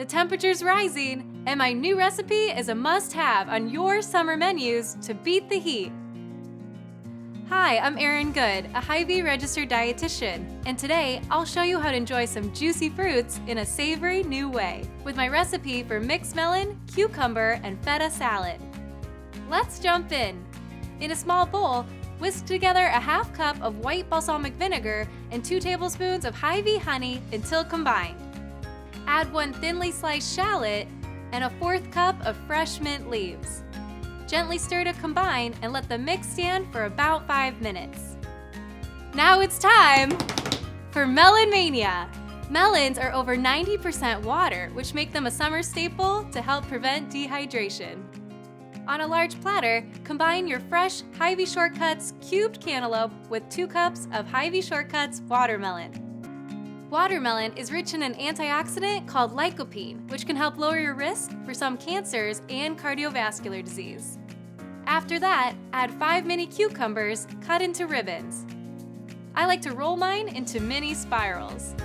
The temperature's rising, and my new recipe is a must-have on your summer menus to beat the heat. Hi, I'm Erin Good, a Hy-Vee registered dietitian, and today I'll show you how to enjoy some juicy fruits in a savory new way with my recipe for mixed melon, cucumber, and feta salad. Let's jump in. In a small bowl, whisk together a half cup of white balsamic vinegar and 2 tablespoons of Hy-Vee honey until combined. Add 1 thinly sliced shallot and a 1/4 cup of fresh mint leaves. Gently stir to combine and let the mix stand for about 5 minutes. Now it's time for Melon Mania! Melons are over 90% water, which make them a summer staple to help prevent dehydration. On a large platter, combine your fresh Hy-Vee Shortcuts cubed cantaloupe with 2 cups of Hy-Vee Shortcuts watermelon. Watermelon is rich in an antioxidant called lycopene, which can help lower your risk for some cancers and cardiovascular disease. After that, add 5 mini cucumbers cut into ribbons. I like to roll mine into mini spirals.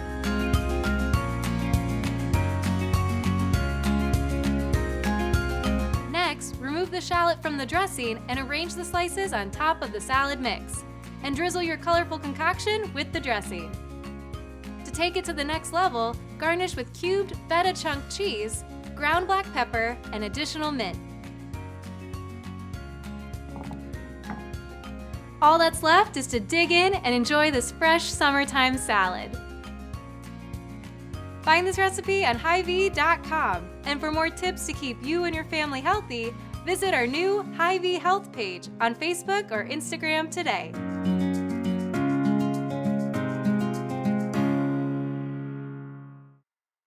Next, remove the shallot from the dressing and arrange the slices on top of the salad mix. And drizzle your colorful concoction with the dressing. To take it to the next level, garnish with cubed feta chunk cheese, ground black pepper, and additional mint. All that's left is to dig in and enjoy this fresh summertime salad. Find this recipe on Hy-Vee.com. And for more tips to keep you and your family healthy, visit our new Hy-Vee Health page on Facebook or Instagram today.